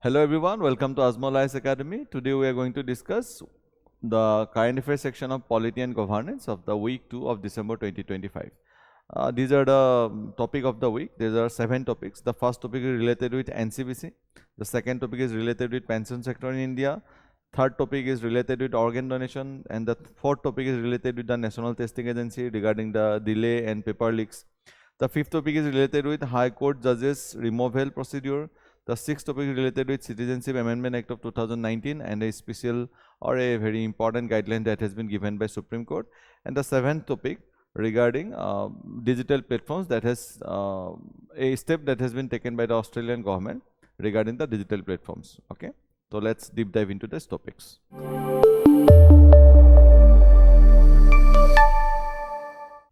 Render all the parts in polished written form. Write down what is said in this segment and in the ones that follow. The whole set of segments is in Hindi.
Hello everyone, welcome to Azmol IAS Academy. Today we are going to discuss the current affairs section of Polity and Governance of the week 2 of December 2025. These are the topic of the week. There are 7 topics. The first topic is related with NCBC. The second topic is related with pension sector in India. Third topic is related with organ donation, and the fourth topic is related with the National Testing Agency regarding the delay and paper leaks. The fifth topic is related with High Court judges removal procedure. The sixth topic is related with Citizenship Amendment Act of 2019 and a special or a very important guideline that has been given by Supreme Court. And the seventh topic regarding digital platforms, that has a step that has been taken by the Australian government regarding the digital platforms. Okay, so let's deep dive into these topics.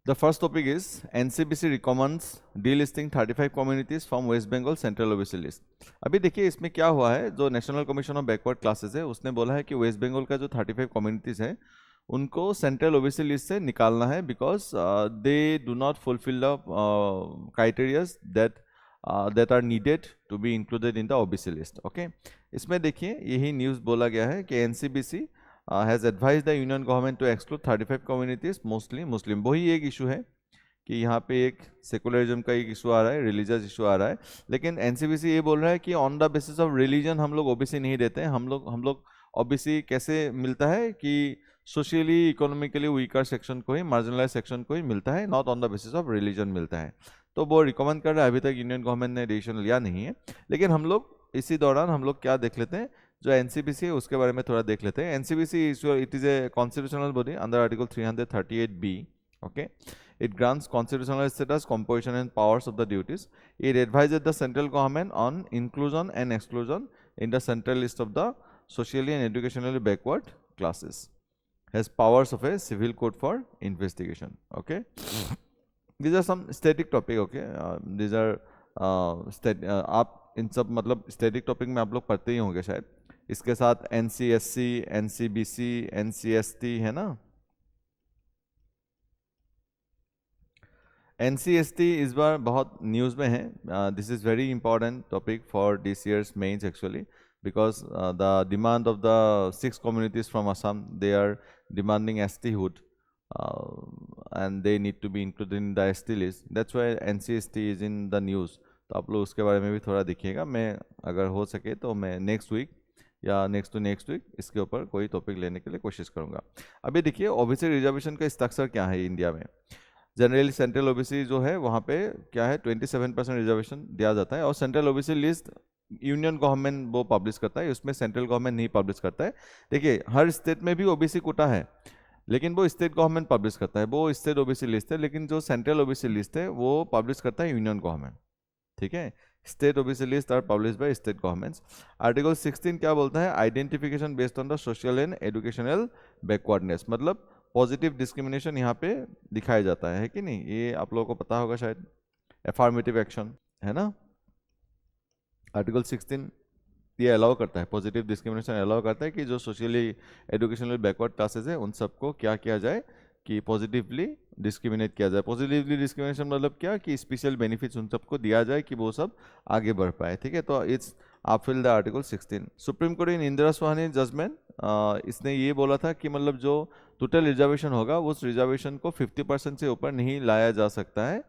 The first topic is NCBC recommends delisting 35 communities from West Bengal Central OBC list. अभी देखिए इसमें क्या हुआ है, जो national commission of backward classes है उसने बोला है कि वेस्ट बंगाल का जो 35 कम्युनिटीज है उनको सेंट्रल ओबीसी लिस्ट से निकालना है because they do not fulfil the criterias that are needed to be included in the OBC list. Okay, इसमें देखिए यही न्यूज़ बोला गया है कि NCBC has advised the union government to exclude 35 communities mostly Muslim. वही एक इशू है कि यहाँ पे एक सेकुलरिज्म का एक इशू आ रहा है, रिलीजियस इशू आ रहा है, लेकिन एनसीबीसी ये बोल रहा है कि on the basis of religion हम लोग ओबीसी नहीं देते हैं. हम लोग ओबीसी कैसे मिलता है कि सोशली इकोनॉमिकली वीकर सेक्शन को ही, मार्जिनलाइज सेक्शन को ही मिलता है, not on the basis of religion मिलता है. तो वो रिकमेंड कर रहा है. अभी तक यूनियन गवर्नमेंट ने डिसीजन लिया नहीं है, लेकिन हम लोग इसी दौरान हम लोग क्या देख लेते हैं, जो एनसीबीसी है उसके बारे में थोड़ा देख लेते हैं. NCBC it is a constitutional body under article 338B. Okay, it grants constitutional status, composition and powers of the duties. It advises the central government on inclusion and exclusion in the central list of the socially and educationally backward classes. Has powers of a civil court for investigation. Okay, these are some static topic. Okay, these are आप इन सब मतलब स्टैटिक टॉपिक में आप लोग पढ़ते ही होंगे शायद. इसके साथ एनसीएससी, एनसीबीसी, एनसीएसटी है ना. एनसीएसटी इस बार बहुत न्यूज़ में है. This is very important topic for this year's mains actually, because the demand of the 6 communities from Assam, they are demanding SThood and they need to be included in the ST list. That's why NCST is in the news. तो आप लोग उसके बारे में भी थोड़ा देखिएगा. मैं अगर हो सके तो मैं नेक्स्ट वीक या नेक्स्ट टू नेक्स्ट वीक इसके ऊपर कोई टॉपिक लेने के लिए कोशिश करूँगा. अभी देखिए ओबीसी रिजर्वेशन का स्ट्रक्चर क्या है इंडिया में. जनरली सेंट्रल ओबीसी जो है वहाँ पे क्या है 27% रिजर्वेशन दिया जाता है, और central OBC list union government वो पब्लिश करता है, उसमें सेंट्रल गवर्नमेंट नहीं पब्लिश करता है. देखिए हर स्टेट में भी ओबीसी कोटा है, लेकिन वो स्टेट गवर्नमेंट पब्लिश करता है, वो स्टेट ओबीसी लिस्ट है. लेकिन जो सेंट्रल ओबीसी लिस्ट है वो पब्लिश करता है यूनियन गवर्नमेंट. ठीक है, state OBC list are publish by state governments. Article 16 क्या बोलता है, identification based on the social and educational backwardness, मतलब पॉजिटिव डिस्क्रिमिनेशन यहाँ पे दिखाया जाता है कि नहीं. ये आप लोगों को पता होगा शायद. एफर्मेटिव एक्शन है ना. आर्टिकल 16 ये अलाउ करता है, पॉजिटिव डिस्क्रिमिनेशन अलाउ करता है कि जो सोशली एजुकेशनल बैकवर्ड क्लासेस है उन सबको क्या किया जाए कि पॉजिटिवली डिस्क्रिमिनेट किया जाए. पॉजिटिवली डिस्क्रिमिनेशन मतलब क्या कि स्पेशल बेनिफिट्स उन सबको दिया जाए कि वो सब आगे बढ़ पाए. ठीक है, तो इट्स आप fill the article 16. Supreme court in Indira Sawhney judgement इसने ये बोला था कि मतलब जो टोटल रिजर्वेशन होगा उस रिजर्वेशन को 50% से ऊपर नहीं लाया जा सकता है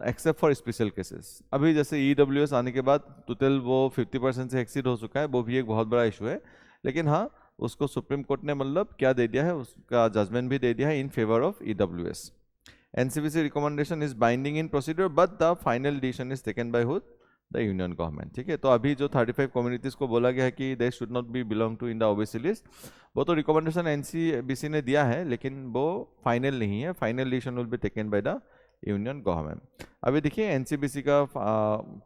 एक्सेप्ट फॉर स्पेशल केसेस. अभी जैसे EWS आने के बाद टोटल वो 50% से एक्सीड हो चुका है, वो भी एक बहुत बड़ा इशू है. लेकिन हाँ, उसको सुप्रीम कोर्ट ने मतलब क्या दे दिया है, उसका जजमेंट भी दे दिया है in favour of EWS. NCBC recommendation is binding in procedure but the final decision is taken by hood, the union government. ठीक है, तो अभी जो 35 कम्युनिटीज को बोला गया है कि they should not be belong to in the OBC list, वो तो रिकमेंडेशन एनसीबीसी ने दिया है, लेकिन वो फाइनल नहीं है. Final decision will be taken by the union government. अभी देखिए एनसीबीसी का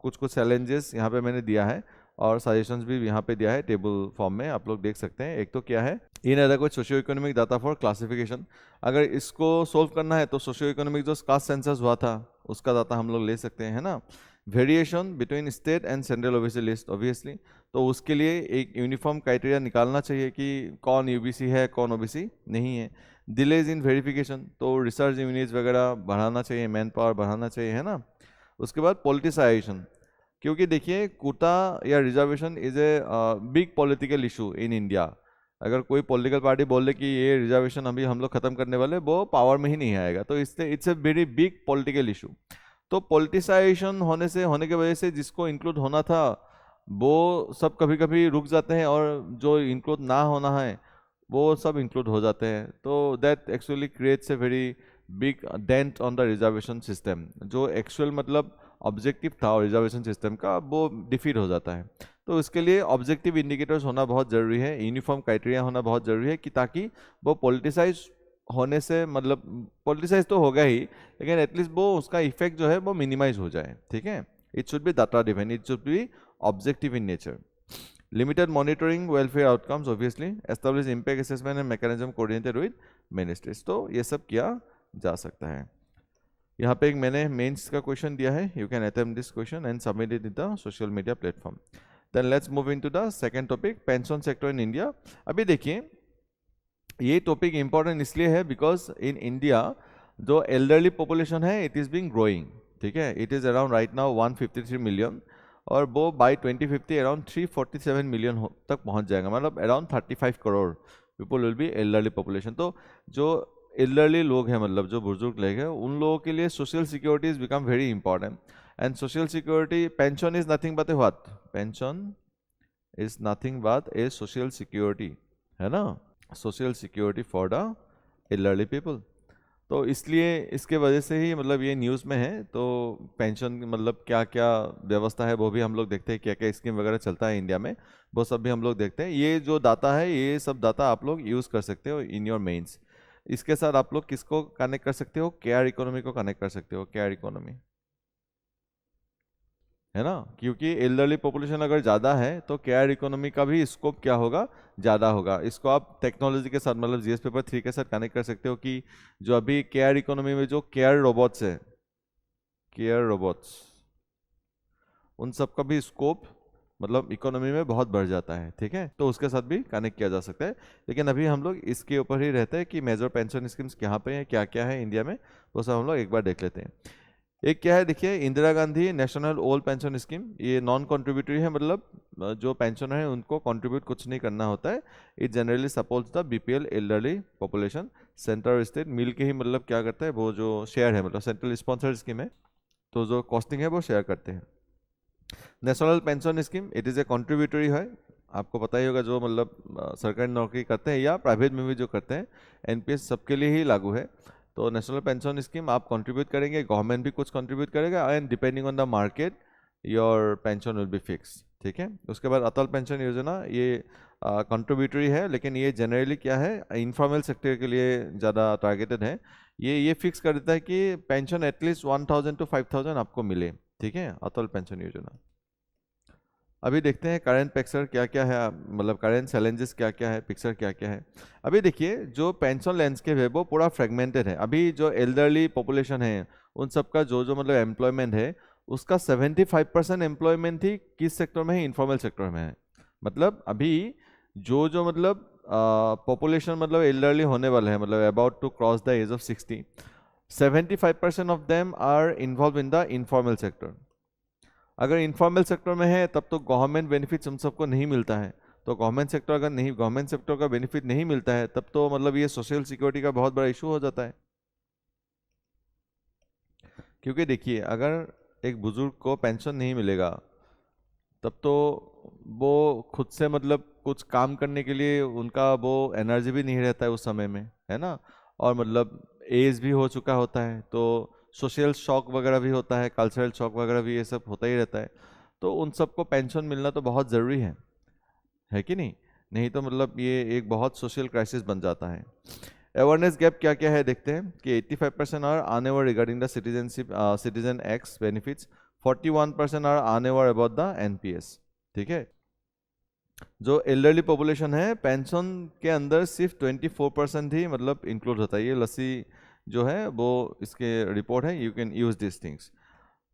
कुछ चैलेंजेस यहाँ पे मैंने दिया है और सजेशंस भी यहाँ पे दिया है टेबल फॉर्म में, आप लोग देख सकते हैं. एक तो क्या है, इन अदर कुछ socio economic data for classification. अगर इसको सोल्व करना है तो सोशियो इकोनॉमिक जो कास्ट सेंसस हुआ था उसका डाटा हम लोग ले सकते हैं, है ना. Variation between state and central OBC list obviously, तो उसके लिए एक यूनिफॉर्म क्राइटेरिया निकालना चाहिए कि कौन यूबीसी है कौन ओबीसी नहीं है. डिलेज इन वेरिफिकेशन, तो रिसर्च यूनिट्स वगैरह बढ़ाना चाहिए, मैन पावर बढ़ाना चाहिए, है ना. उसके बाद पॉलिटिसाइजेशन, क्योंकि देखिए कोटा या reservation is a big political issue in India. अगर कोई पॉलिटिकल पार्टी बोल दे कि ये रिजर्वेशन अभी हम लोग खत्म करने वाले, वो पावर में ही नहीं आएगा, तो इससे it's a very big political issue. तो पॉलिटिसाइजेशन होने की वजह से जिसको इंक्लूड होना था वो सब कभी कभी रुक जाते हैं, और जो इंक्लूड ना होना है वो सब इंक्लूड हो जाते हैं। तो that actually creates a very big dent on the reservation system. जो एक्चुअल मतलब ऑब्जेक्टिव था रिजर्वेशन सिस्टम का, वो डिफीट हो जाता है। तो इसके लिए ऑब्जेक्टिव इंडिकेटर्स होना बहुत ज़रूरी है, यूनिफॉर्म क्राइटेरिया होना बहुत ज़रूरी है, कि ताकि वो पॉलिटिसाइज होने से, मतलब पॉलिटिसाइज तो होगा ही, लेकिन एटलीस्ट वो उसका इफेक्ट जो है वो मिनिमाइज हो जाए। ठीक है, it should be data driven, it should be objective in nature. Limited monitoring welfare outcomes obviously, establish impact assessment and mechanism coordinated with ministries. तो ये सब किया जा सकता है। यहाँ पे एक मैंने मेंस का क्वेश्चन दिया है, you can attempt this question and submit it in the social media platform. Then let's move into the second topic, pension sector in India. अभी देखिए ये टॉपिक इंपॉर्टेंट इसलिए है बिकॉज इन इंडिया जो एल्डरली पॉपुलेशन है इट इज़ बीइंग ग्रोइंग। ठीक है, it is around right now 153 million, और वो बाय 2050 अराउंड 347 मिलियन तक पहुंच जाएगा, मतलब around 35 crore people will be elderly population. तो जो एल्डरली लोग हैं, मतलब जो बुजुर्ग लोग हैं, उन लोगों के लिए social security is become very important. And social security, pension is nothing but A what, pension is nothing but A social security, है ना, social security for the elderly people. तो इसलिए इसके वजह से ही मतलब ये न्यूज़ में है। तो पेंशन मतलब क्या क्या व्यवस्था है वो भी हम लोग देखते हैं, क्या क्या स्कीम वगैरह चलता है इंडिया में, वो सब भी हम लोग देखते हैं। ये जो डाटा है, ये सब डाटा आप लोग यूज़ कर सकते हो इन योर मेंस। इसके साथ आप लोग किसको कनेक्ट कर सकते हो, केयर इकोनॉमी को कनेक्ट कर सकते हो, केयर इकोनॉमी, है ना, क्योंकि एल्डरली पॉपुलेशन अगर ज़्यादा है तो केयर इकोनॉमी का भी स्कोप क्या होगा, ज़्यादा होगा। इसको आप टेक्नोलॉजी के साथ, मतलब जीएस पेपर 3 के साथ कनेक्ट कर सकते हो कि जो अभी केयर इकोनॉमी में जो केयर रोबोट्स है, केयर रोबोट्स, उन सब का भी स्कोप मतलब इकोनॉमी में बहुत बढ़ जाता है। ठीक है, तो उसके साथ भी कनेक्ट किया जा सकता है। लेकिन अभी हम लोग इसके ऊपर ही रहते हैं कि मेजर पेंशन स्कीम्स कहाँ पे हैं, क्या क्या है इंडिया में, वो सब हम लोग एक बार देख लेते हैं। एक क्या है देखिए, Indira Gandhi national old pension scheme, ये नॉन कंट्रीब्यूटरी है, मतलब जो पेंशनर है उनको कंट्रीब्यूट कुछ नहीं करना होता है। It generally supports the BPL elderly population. Centre और स्टेट मिल के ही मतलब क्या करता है, वो जो शेयर है, मतलब सेंट्रल स्पॉन्सर्ड स्कीम है, तो जो कॉस्टिंग है वो शेयर करते हैं। National pension scheme, it is a contributory है, आपको पता ही होगा, जो मतलब सरकारी नौकरी करते हैं या प्राइवेट में भी जो करते हैं, एनपीएस सबके लिए ही लागू है। तो नेशनल पेंशन स्कीम आप कंट्रीब्यूट करेंगे, गवर्नमेंट भी कुछ कंट्रीब्यूट करेगा, and depending on the market your pension will be fix. ठीक है, उसके बाद अटल पेंशन योजना, ये कंट्रीब्यूटरी है, लेकिन ये जनरली क्या है, इनफॉर्मल सेक्टर के लिए ज़्यादा टारगेटेड है। ये फिक्स कर देता है कि पेंशन एटलीस्ट 1000 to 5000 आपको मिले। ठीक है, अटल पेंशन योजना। अभी देखते हैं करंट पिक्चर क्या क्या है, मतलब करंट चैलेंजेस क्या क्या है, पिक्चर क्या क्या है। अभी देखिए जो पेंशन लैंडस्केप है वो पूरा फ्रेगमेंटेड है। अभी जो एल्डरली पॉपुलेशन है उन सबका जो जो मतलब एम्प्लॉयमेंट है, उसका 75% एम्प्लॉयमेंट ही किस सेक्टर में है, इनफॉर्मल सेक्टर में है। मतलब अभी जो जो मतलब पॉपुलेशन मतलब एल्डरली होने वाले हैं, मतलब about to cross the age of 60, 75% of them are involve in the informal sector. अगर इनफॉर्मल सेक्टर में है तब तो गवर्नमेंट बेनिफिट्स हम सबको नहीं मिलता है। तो गवर्नमेंट सेक्टर अगर नहीं, गवर्नमेंट सेक्टर का बेनिफिट नहीं मिलता है, तब तो मतलब ये सोशल सिक्योरिटी का बहुत बड़ा इशू हो जाता है। क्योंकि देखिए अगर एक बुजुर्ग को पेंशन नहीं मिलेगा, तब तो वो खुद से मतलब कुछ काम करने के लिए उनका वो एनर्जी भी नहीं रहता है उस समय में, है ना, और मतलब एज भी हो चुका होता है, तो सोशल शॉक वगैरह भी होता है, कल्चरल शॉक वगैरह भी, ये सब होता ही रहता है। तो उन सबको पेंशन मिलना तो बहुत ज़रूरी है कि नहीं, नहीं तो मतलब ये एक बहुत सोशल क्राइसिस बन जाता है। अवेयरनेस गैप क्या क्या है देखते हैं कि 85% are unaware regarding the citizenship citizen acts benefits, 41% are unaware about the NPS. ठीक है, जो एल्डरली पॉपुलेशन है पेंशन के अंदर सिर्फ 24% ही मतलब इंक्लूड होता है। ये लस्सी जो है वो इसके रिपोर्ट है, you can use this things.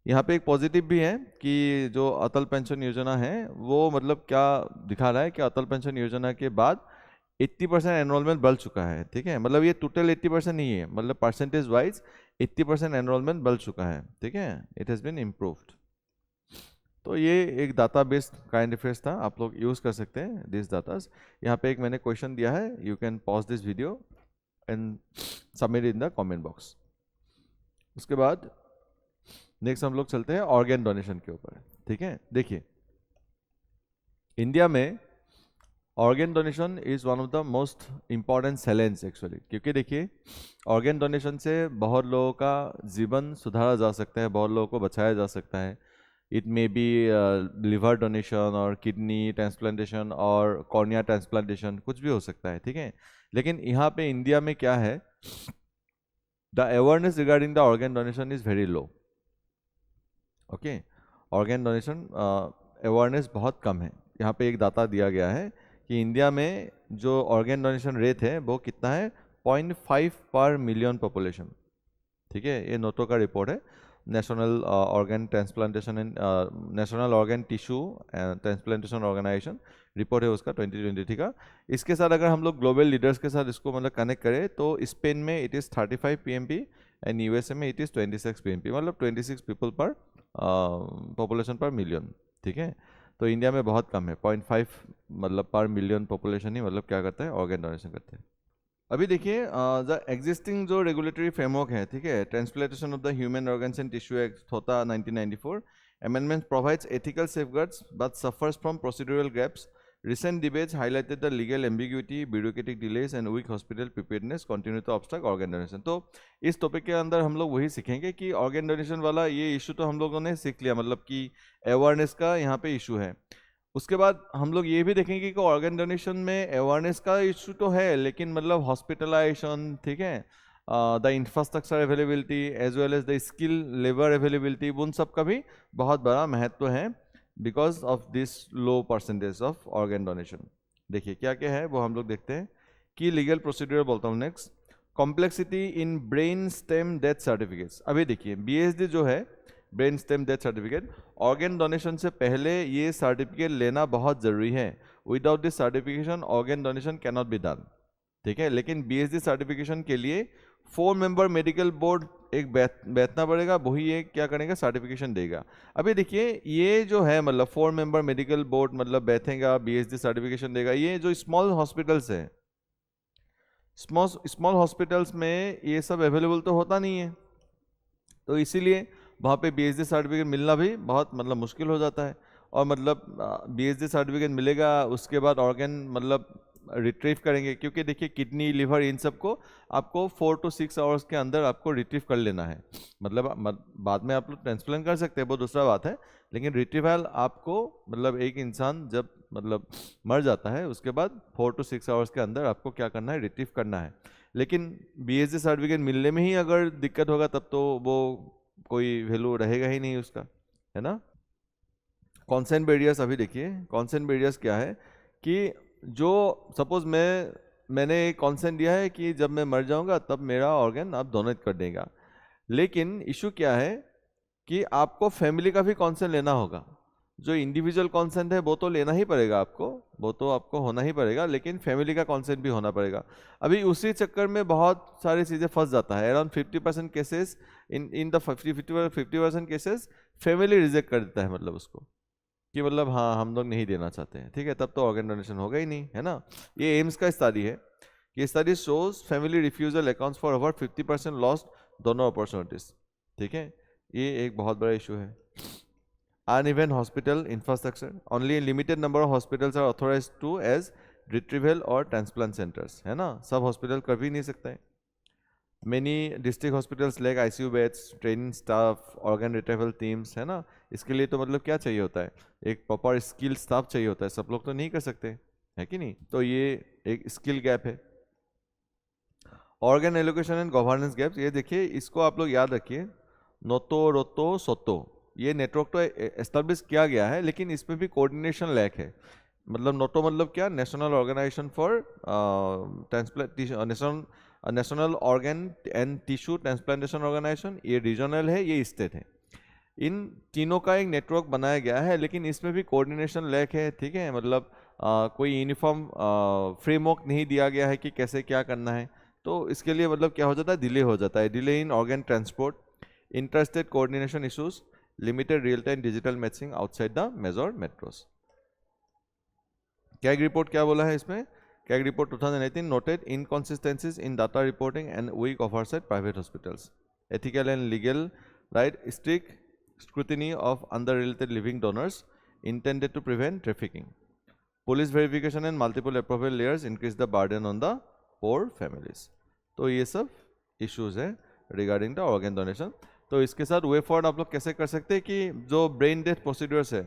यहाँ पे एक पॉजिटिव भी है कि जो अटल पेंशन योजना है वो मतलब क्या दिखा रहा है कि अटल पेंशन योजना के बाद 80% एनरोलमेंट बढ़ चुका है। ठीक है, मतलब ये टोटल 80% नहीं है, मतलब परसेंटेज वाइज 80% एनरोलमेंट बढ़ चुका है। ठीक है, इट हैज़ बीन इम्प्रूव्ड। तो ये एक डाटा बेस्ड काइंड अफेयर्स था, आप लोग यूज़ कर सकते हैं दिस डाटास। यहाँ पे एक मैंने क्वेश्चन दिया है, you can pause this video and submit in the comment box. उसके बाद नेक्स्ट हम लोग चलते हैं ऑर्गेन डोनेशन के ऊपर, ठीक है। देखिए इंडिया में organ donation is one of the most important challenge actually, क्योंकि देखिए ऑर्गेन डोनेशन से बहुत लोगों का जीवन सुधारा जा सकता है, बहुत लोगों को बचाया जा सकता है। It may be liver donation और किडनी ट्रांसप्लांटेशन और कॉर्निया ट्रांसप्लांटेशन, कुछ भी हो सकता है, ठीक है। लेकिन यहाँ पे इंडिया में क्या है, the awareness regarding the organ donation is very low. Okay, organ donation awareness बहुत कम है। यहाँ पे एक डाटा दिया गया है कि इंडिया में जो ऑर्गेन डोनेशन रेट है वो कितना है, 0.5 पर मिलियन पॉपुलेशन, ठीक है। ये नोटो का रिपोर्ट है, national organ transplantation and national organ tissue transplantation organisation report है उसका 2020 का। इसके साथ अगर हम लोग ग्लोबल लीडर्स के साथ इसको मतलब कनेक्ट करें तो स्पेन में it is 35 PMP and USA में इट इज़ 26 PMP, मतलब 26 पीपल पर पॉपुलेशन पर मिलियन, ठीक है। तो इंडिया में बहुत कम है, 0.5 मतलब पर मिलियन पॉपुलेशन ही मतलब क्या करता है, ऑर्गन डोनेशन करते हैं। अभी देखिए द एग्जिस्टिंग जो रेगुलेटरी फ्रेमवर्क है, ठीक है, transplantation of the human organs and tissue act होता 1994, amendment provides ethical safeguards but suffers from procedural gaps. Recent debates highlighted the legal ambiguity, bureaucratic delays and weak hospital preparedness continue to obstruct organ donation. तो इस टॉपिक के अंदर हम लोग वही सीखेंगे कि ऑर्गन डोनेशन वाला ये इशू तो हम लोगों ने सीख लिया, मतलब कि अवेयरनेस का यहाँ पे इशू है। उसके बाद हम लोग ये भी देखेंगे कि ऑर्गन डोनेशन में अवेयरनेस का इशू तो है, लेकिन मतलब हॉस्पिटलाइजेशन, ठीक है, the infrastructure availability as well as the skill labour availability, उन सब का भी बहुत बड़ा महत्व है because of this low percentage of organ donation. देखिए क्या क्या है वो हम लोग देखते हैं कि लीगल प्रोसीड्यूर बोलता हूँ। Next, complexity in brain stem death certificates. अभी देखिए BSD जो है, brain stem death certificate, organ donation से पहले ये सर्टिफिकेट लेना बहुत ज़रूरी है। Without this certification organ donation can not be done, ठीक है। लेकिन BSD सर्टिफिकेशन के लिए 4 मेंबर मेडिकल बोर्ड एक बैठना पड़ेगा, वही ये क्या करेगा, सर्टिफिकेशन देगा। अभी देखिए ये जो है मतलब 4 मेंबर मेडिकल बोर्ड मतलब बैठेगा, BSD सर्टिफिकेशन देगा। ये जो स्मॉल हॉस्पिटल्स है, स्मॉल हॉस्पिटल्स में ये सब अवेलेबल तो होता नहीं है, तो इसीलिए वहाँ पे BSD सर्टिफिकेट मिलना भी बहुत मतलब मुश्किल हो जाता है। और मतलब BSD सर्टिफिकेट मिलेगा उसके बाद ऑर्गन मतलब रिट्रीव करेंगे, क्योंकि देखिए किडनी लिवर इन सब को आपको 4 to 6 आवर्स के अंदर आपको रिट्रीव कर लेना है। मतलब बाद में आप लोग ट्रांसप्लांट कर सकते हैं, वो दूसरा बात है, लेकिन रिट्रीवल आपको मतलब एक इंसान जब मतलब मर जाता है उसके बाद 4 to 6 आवर्स के अंदर आपको क्या करना है, रिट्रीव करना है। लेकिन BSD सर्टिफिकेट मिलने में ही अगर दिक्कत होगा तब तो वो कोई वैल्यू रहेगा ही नहीं उसका, है ना। कॉन्सेंट बैरियर्स, अभी देखिए कॉन्सेंट बैरियर्स क्या है कि जो सपोज मैंने कॉन्सेंट दिया है कि जब मैं मर जाऊंगा तब मेरा ऑर्गन आप डोनेट कर देगा, लेकिन इशू क्या है कि आपको फैमिली का भी कॉन्सेंट लेना होगा। जो इंडिविजुअल कॉन्सेंट है वो तो लेना ही पड़ेगा आपको, वो तो आपको होना ही पड़ेगा, लेकिन फैमिली का कॉन्सेंट भी होना पड़ेगा। अभी उसी चक्कर में बहुत सारी चीज़ें फंस जाता है। Around 50% cases in the 50% cases family reject कर देता है, मतलब उसको कि मतलब हाँ हम लोग नहीं देना चाहते हैं, ठीक है, तब तो ऑर्गन डोनेशन होगा ही नहीं, है ना। ये एम्स का स्टडी है कि study shows family refusal accounts for over 50% lost donor opportunities, ठीक है। ये एक बहुत बड़ा इशू है। Uneven hospital infrastructure, only limited number of hospitals are authorised to as retrieval और ट्रांसप्लांट सेंटर्स, है ना, सब हॉस्पिटल कर भी नहीं सकते। Many district hospitals like ICU beds, training staff, organ retrieval teams, है ना। इसके लिए तो मतलब क्या चाहिए होता है, एक प्रॉपर स्किल स्टाफ चाहिए होता है, सब लोग तो नहीं कर सकते, है कि नहीं। तो ये एक स्किल गैप है। Organ allocation and governance gaps, ये देखिए इसको आप लोग याद रखिए, नोतो रोतो सोतो, ये नेटवर्क तो एस्टेब्लिश किया गया है लेकिन इसमें भी कोऑर्डिनेशन लैक है। मतलब नोटो मतलब क्या, national organisation for transplant, national organ and tissue transplantation organisation, ये रीजनल है, ये स्टेट है। इन तीनों का एक नेटवर्क बनाया गया है लेकिन इसमें भी कोऑर्डिनेशन लैक है, ठीक है। मतलब कोई यूनिफॉर्म फ्रेमवर्क नहीं दिया गया है कि कैसे क्या करना है, तो इसके लिए मतलब क्या हो जाता है, डिले हो जाता है, delay in organ transport, interstate coordination issues, limited real-time digital matching outside the major metros. CAG report क्या बोला है इसमें? CAG report 2018 noted inconsistencies in data reporting and weak oversight private hospitals. Ethical and legal right strict scrutiny of unrelated living donors intended to prevent trafficking. Police verification and multiple approval layers increase the burden on the poor families. तो ये सब issues है regarding the organ donation. तो इसके साथ वे फॉरवर्ड आप लोग कैसे कर सकते हैं कि जो ब्रेन डेथ प्रोसीड्यूर्स है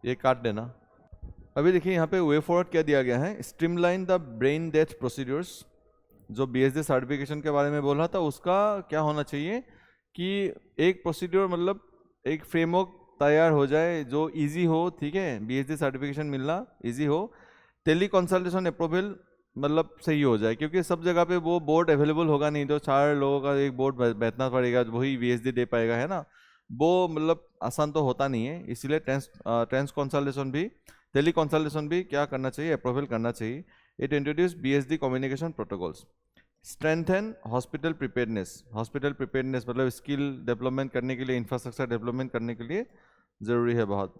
ये काट देना. अभी देखिए यहाँ पे वे फॉरवर्ड क्या दिया गया है, streamline the brain death procedures. जो BSD सर्टिफिकेशन के बारे में बोल रहा था उसका क्या होना चाहिए कि एक प्रोसीड्यूर मतलब एक फ्रेमवर्क तैयार हो जाए जो इजी हो. ठीक है, BSD सर्टिफिकेशन मिलना इजी हो. टेली कंसल्टेशन अप्रूवल मतलब सही हो जाए, क्योंकि सब जगह पे वो बोर्ड अवेलेबल होगा नहीं, तो 4 लोगों का एक बोर्ड बैठना पड़ेगा, वही BSD दे पाएगा, है ना. वो मतलब आसान तो होता नहीं है, इसीलिए ट्रांस कंसल्टेशन भी, टेली कंसल्टेशन भी क्या करना चाहिए, अप्रूवल करना चाहिए. It introduce BSD communication protocols. Strengthen hospital preparedness. Hospital preparedness मतलब स्किल डेवलपमेंट करने के लिए, इंफ्रास्ट्रक्चर डेवलपमेंट करने के लिए जरूरी है बहुत.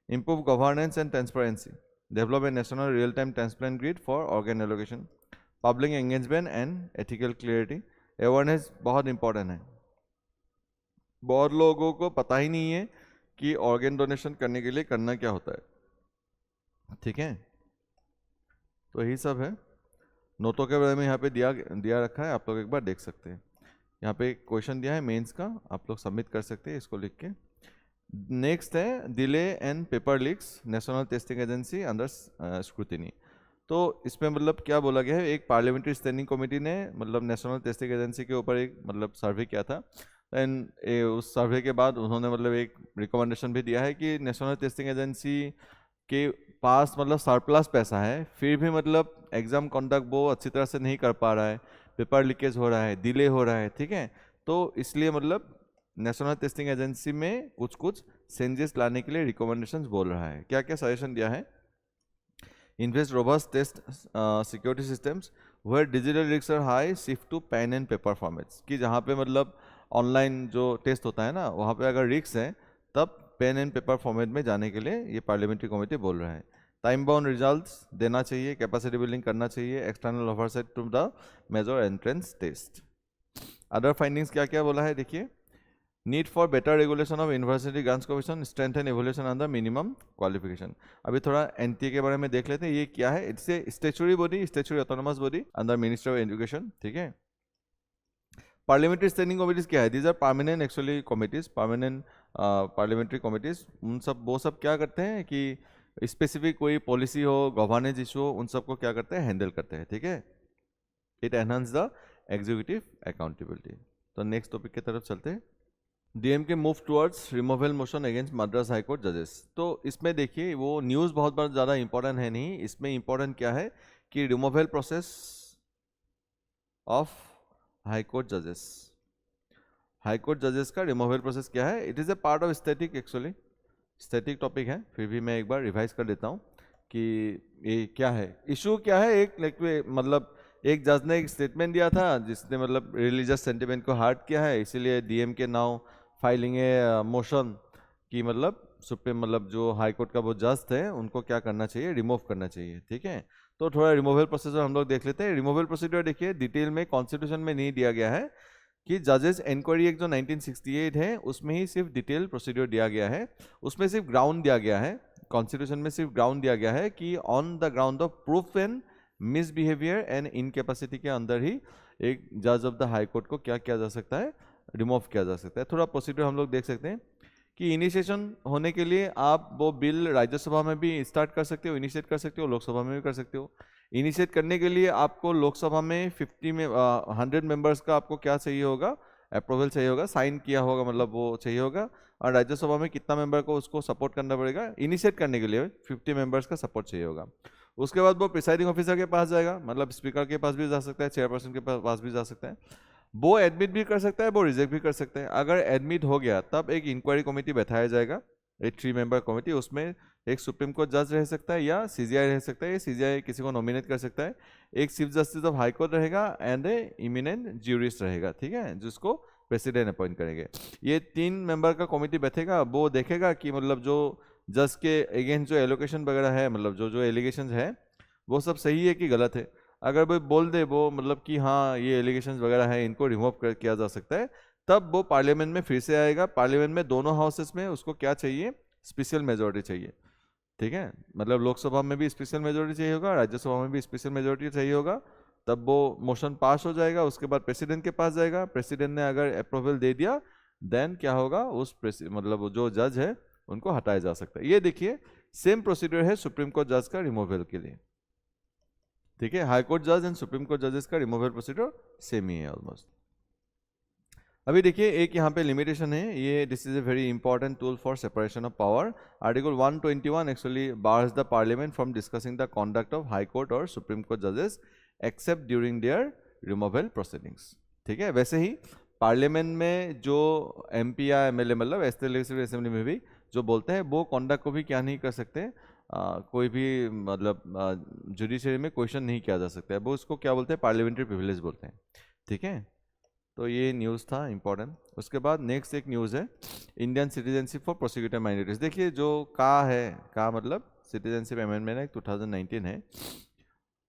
Improve governance and transparency. Develop a national real time transplant grid for organ allocation. Public engagement and ethical clarity. Awareness बहुत इंपॉर्टेंट है. बहुत लोगों को पता ही नहीं है कि ऑर्गन डोनेशन करने के लिए करना क्या होता है. ठीक है, तो यही सब है. नोटों के बारे में यहाँ पे दिया रखा है, आप लोग एक बार देख सकते हैं. यहाँ पे क्वेश्चन दिया है मेंस का, आप लोग सबमिट कर सकते हैं इसको लिख के. नेक्स्ट है delay and paper leaks, national testing agency under scrutiny. तो इसमें मतलब क्या बोला गया है, एक पार्लियामेंट्री स्टैंडिंग कमेटी ने मतलब नेशनल टेस्टिंग एजेंसी के ऊपर एक मतलब सर्वे किया था. एंड उस सर्वे के बाद उन्होंने मतलब एक रिकमेंडेशन भी दिया है कि नेशनल टेस्टिंग एजेंसी के पास मतलब सरप्लस पैसा है, फिर भी मतलब एग्जाम कंडक्ट वो अच्छी तरह से नहीं कर पा रहा है, पेपर लीकेज हो रहा है, डिले हो रहा है. ठीक है, तो इसलिए मतलब नेशनल टेस्टिंग एजेंसी में कुछ चेंजेस लाने के लिए रिकमेंडेशंस बोल रहा है. क्या क्या सजेशन दिया है? Invest robust test security systems where digital risk are high, shift to pen and paper formats. कि जहाँ पे मतलब ऑनलाइन जो टेस्ट होता है ना, वहाँ पे अगर रिस्क है तब पेन एंड पेपर फॉर्मेट में जाने के लिए ये पार्लियामेंट्री कमेटी बोल रहा है. टाइम बाउंड रिजल्ट्स देना चाहिए, कैपेसिटी बिल्डिंग करना चाहिए, external oversight to the major entrance test. Other findings क्या क्या बोला है देखिए. Need for better regulation of university grants commission, strength and evolution under minimum qualification. अभी थोड़ा NTA के बारे में देख लेते हैं, ये क्या है. It's a statutory body, statutory autonomous body under ministry of education. ठीक है. पार्लियामेंट्री स्टैंडिंग कमिटीज क्या है? These are permanent actually committees, permanent parliamentary committees. उन सब वो सब क्या करते हैं कि स्पेसिफिक कोई पॉलिसी हो, गवर्नेंस इशू हो, उन सबको क्या करते हैं, हैंडल करते हैं. ठीक है. It enhance the executive accountability. तो नेक्स्ट टॉपिक की तरफ चलते हैं. DMK move towards removal motion against Madras high court जजेस. तो इसमें देखिए वो न्यूज़ बहुत ज़्यादा इंपॉर्टेंट है नहीं, इसमें इंपॉर्टेंट क्या है कि removal process of high court जजेस. हाई कोर्ट जजेस का रिमूवल प्रोसेस क्या है? It is a part of static, actually static topic है, फिर भी मैं एक बार रिवाइज कर देता हूँ कि ये क्या है, इशू क्या है. एक मतलब एक जज ने एक स्टेटमेंट दिया था जिसने मतलब रिलीजियस सेंटिमेंट को हार्ट किया है, इसीलिए DMK नाउ फाइलिंग ए मोशन कि मतलब सुप्रीम मतलब जो हाई कोर्ट का वो जज थे उनको क्या करना चाहिए, रिमूव करना चाहिए. ठीक है, तो थोड़ा रिमूवल प्रोसीजर हम लोग देख लेते हैं. रिमूवल प्रोसीजर देखिए डिटेल में कॉन्स्टिट्यूशन में नहीं दिया गया है कि जजेस इंक्वायरी एक्ट जो 1968 है उसमें ही सिर्फ डिटेल प्रोसीजर दिया गया है, उसमें सिर्फ ग्राउंड दिया गया है. कॉन्स्टिट्यूशन में सिर्फ ग्राउंड दिया गया है कि on the ground of proof and misbehaviour and incapacity के अंदर ही एक जज ऑफ द हाई कोर्ट को क्या किया जा सकता है, रिमूव किया जा सकता है. थोड़ा प्रोसीजर हम लोग देख सकते हैं कि इनिशिएशन होने के लिए आप वो बिल राज्यसभा में भी स्टार्ट कर सकते हो, इनिशिएट कर सकते हो, लोकसभा में भी कर सकते हो. इनिशिएट करने के लिए आपको लोकसभा में 100 मेंबर्स का आपको क्या चाहिए होगा, अप्रूवल चाहिए होगा, साइन किया होगा मतलब वो चाहिए होगा. और राज्यसभा में कितना मेंबर को उसको सपोर्ट करना पड़ेगा, इनिशिएट करने के लिए 50 मेंबर्स का सपोर्ट चाहिए होगा. उसके बाद वो प्रिसाइडिंग ऑफिसर के पास जाएगा, मतलब स्पीकर के पास भी जा सकता है, चेयरपर्सन के पास भी जा सकता है. वो एडमिट भी कर सकता है, वो रिजेक्ट भी कर सकता है. अगर एडमिट हो गया तब एक इंक्वायरी कमेटी बैठाया जाएगा, एक 3 मेंबर कमेटी. उसमें एक सुप्रीम कोर्ट जज रह सकता है या CGI रह सकता है, या CGI किसी को नॉमिनेट कर सकता है. एक chief justice of high court रहेगा एंड ए इमिनेंट ज्यूरिस्ट रहेगा. ठीक है, जिसको प्रेसिडेंट अपॉइंट करेंगे। ये 3 मेंबर का कमेटी बैठेगा, वो देखेगा कि मतलब जो जज के अगेंस्ट जो एलोकेशन वगैरह है, मतलब जो जो एलिगेशंस है वो सब सही है कि गलत है। अगर वो बोल दे वो मतलब कि हाँ ये एलिगेशंस वगैरह है, इनको रिमूव किया जा सकता है, तब वो पार्लियामेंट में फिर से आएगा। पार्लियामेंट में दोनों हाउसेस में उसको क्या चाहिए, स्पेशल मेजोरिटी चाहिए। ठीक है, मतलब लोकसभा में भी स्पेशल मेजोरिटी चाहिए होगा, राज्यसभा में भी स्पेशल मेजोरिटी चाहिए होगा, तब वो मोशन पास हो जाएगा। उसके बाद प्रेसिडेंट के पास जाएगा, प्रेसिडेंट ने अगर अप्रूवल दे दिया देन क्या होगा, उस मतलब जो जज है उनको हटाया जा सकता है। ये देखिए सेम प्रोसीड्यूर है सुप्रीम कोर्ट जज का रिमूवल के लिए। ठीक है, हाई कोर्ट जज एंड सुप्रीम कोर्ट जजेस का रिमूवल प्रोसीड्यूर सेम ही है ऑलमोस्ट। अभी देखिए एक यहाँ पे लिमिटेशन है, ये this is a very important tool for separation of power. Article 121 actually bars the parliament from discussing the conduct of high court और सुप्रीम कोर्ट जजेस accept during their removal proceedings. ठीक है, वैसे ही पार्लियामेंट में जो MP या MLA मतलब लेजिस्लेटिव असेंबली में भी जो बोलते हैं वो कॉन्डक्ट को भी क्या नहीं कर सकते, कोई भी मतलब जुडिशरी में क्वेश्चन नहीं किया जा सकता है, वो उसको क्या बोलते हैं, पार्लियामेंट्री प्रिविलेज बोलते हैं। ठीक है, तो ये न्यूज़ था इम्पोर्टेंट। उसके बाद नेक्स्ट एक न्यूज़ है Indian citizenship for prosecuted minorities. देखिए जो का मतलब सिटीजनशिप अमेंडमेंट एक्ट 2019 है,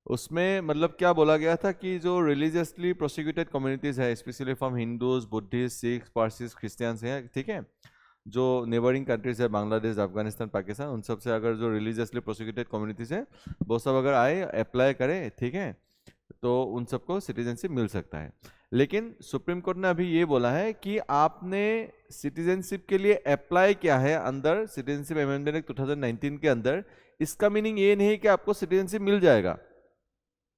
उसमें मतलब क्या बोला गया था कि जो रिलीजियसली प्रोसिक्यूटेड कम्युनिटीज़ है, specially from Hindus, Buddhist, Sikh, Parsis, Christians हैं, ठीक है, जो नेबरिंग कंट्रीज है बांग्लादेश, अफगानिस्तान, पाकिस्तान, उन सब से अगर जो रिलीजियसली प्रोसिक्यूटेड कम्युनिटीज़ है वो सब अगर आए अप्लाई करें, ठीक है, तो उन सबको सिटीजनशिप मिल सकता है। लेकिन सुप्रीम कोर्ट ने अभी ये बोला है कि आपने सिटीजनशिप के लिए अप्लाई किया है अंदर सिटीजनशिप अमेंडमेंट एक्ट 2019 के अंदर, इसका मीनिंग ये नहीं कि आपको सिटीजनशिप मिल जाएगा।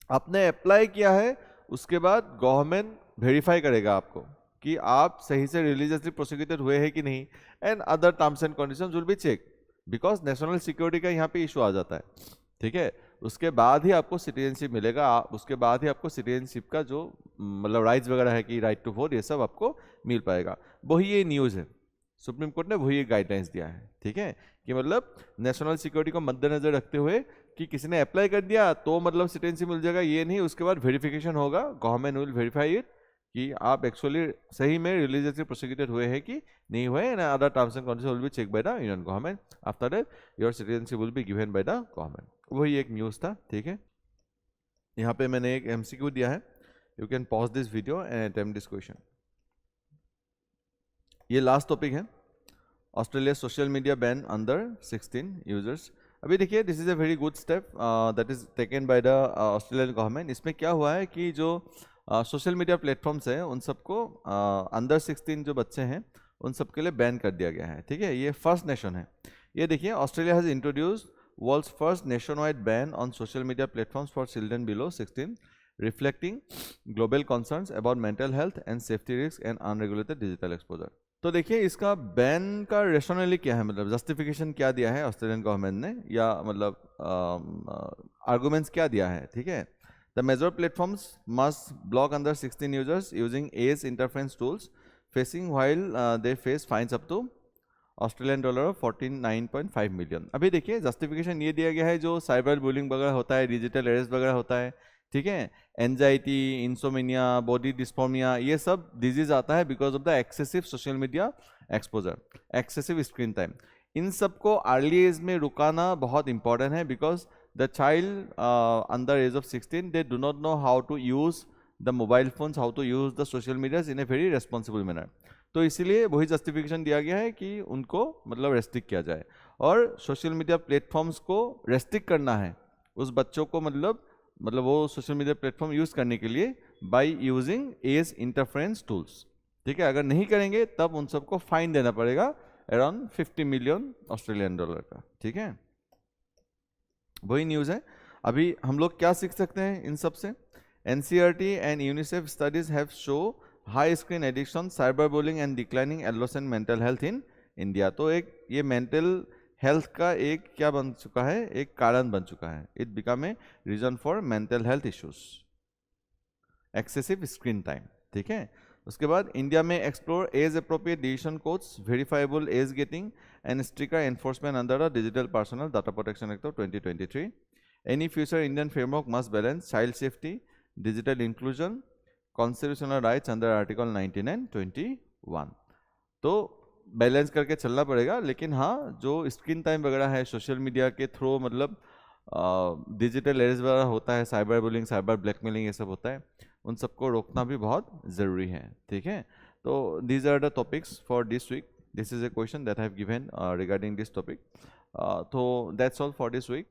आपने अप्लाई किया है, उसके बाद गवर्नमेंट वेरीफाई करेगा आपको कि आप सही से रिलीजियसली प्रोसिक्यूटेड हुए हैं कि नहीं, and other terms and conditions will be check, because national security का यहाँ पे इशू आ जाता है। ठीक है, उसके बाद ही आपको सिटीजनशिप मिलेगा, उसके बाद ही आपको सिटीजनशिप का जो मतलब राइट्स वगैरह है कि राइट टू वोट, ये सब आपको मिल पाएगा। वही ये न्यूज़ है, सुप्रीम कोर्ट ने वही गाइडलाइंस दिया है। ठीक है, कि मतलब नेशनल सिक्योरिटी को मद्देनजर रखते हुए कि किसी ने अप्लाई कर दिया तो मतलब सिटीजनशिप मिल जाएगा, ये नहीं, उसके बाद वेरिफिकेशन होगा, गवर्नमेंट विल वेरीफाई इट कि आप एक्चुअली सही में रिलीजियसली प्रोसिक्यूटेड हुए हैं कि नहीं हुए, and other terms and conditions will be check by the union government, after that your citizenship will be given by the government. वही एक न्यूज़ था। ठीक है, यहाँ पे मैंने एक MCQ दिया है, you can pause this video and attempt this question. ये लास्ट टॉपिक है, Australia social media ban under 16 users. अभी देखिए this is a very good step that is taken by the Australian government. इसमें क्या हुआ है कि जो सोशल मीडिया प्लेटफॉर्म्स हैं उन सबको अंडर 16 जो बच्चे हैं उन सब के लिए बैन कर दिया गया है। ठीक है, ये फर्स्ट नेशन है। ये देखिए Australia has introduced world's first nation wide ban on social media platforms for children below 16, reflecting global concerns about mental health and safety risk and unregulated digital exposure. तो देखिए इसका बैन का रेशनली क्या है, मतलब जस्टिफिकेशन क्या दिया है ऑस्ट्रेलियन गवर्नमेंट ने, या मतलब आर्गुमेंट्स क्या दिया है। ठीक है, the major platforms must block under 16 users using age interference tools facing while they face fines up to $49 49.5 million. अभी देखिए जस्टिफिकेशन ये दिया गया है, जो साइबर बुलिंग वगैरह होता है, डिजिटल अरेस्ट वगैरह होता है, ठीक है, एंजाइटी, इंसोमिनिया, बॉडी डिस्फॉर्मिया, ये सब डिजीज आता है because of the excessive social media exposure, excessive screen time. इन सबको अर्ली एज में रुकाना बहुत इंपॉर्टेंट है, because the child under age of 16 they do not know how to use the mobile phones, how to use the social medias in a very responsible manner. तो इसीलिए वही जस्टिफिकेशन दिया गया है कि उनको मतलब रेस्ट्रिक्ट किया जाए, और सोशल मीडिया प्लेटफॉर्म्स को रेस्ट्रिक्ट करना है उस बच्चों को, मतलब वो सोशल मीडिया प्लेटफॉर्म यूज़ करने के लिए by using age interference tools. ठीक है, अगर नहीं करेंगे तब उन सबको फाइन देना पड़ेगा अराउंड 50 मिलियन ऑस्ट्रेलियन डॉलर का। ठीक है, वही न्यूज़ है। अभी हम लोग क्या सीख सकते हैं इन सब से? NCERT and UNICEF studies have show high screen addiction, cyber bullying and declining adolescent mental health in India. तो एक ये मेंटल हेल्थ का एक क्या बन चुका है, एक कारण बन चुका है। It become a reason for mental health issues, excessive screen time. ठीक है, उसके बाद इंडिया में explore age appropriate decision codes, verifiable age gating and stricter enforcement under the digital personal data protection act of 2023। Any future Indian framework must balance child safety, digital inclusion, constitutional rights under article 19 and 21। तो बैलेंस करके चलना पड़ेगा, लेकिन हाँ जो स्क्रीन टाइम वगैरह है सोशल मीडिया के थ्रू, मतलब डिजिटल एरेज वगैरह होता है, साइबर बुलिंग, साइबर ब्लैकमेलिंग, ये सब होता है, उन सबको रोकना भी बहुत ज़रूरी है। ठीक है, तो these are the topics for this week. This is a question that I have given regarding this topic. तो that's all for this week.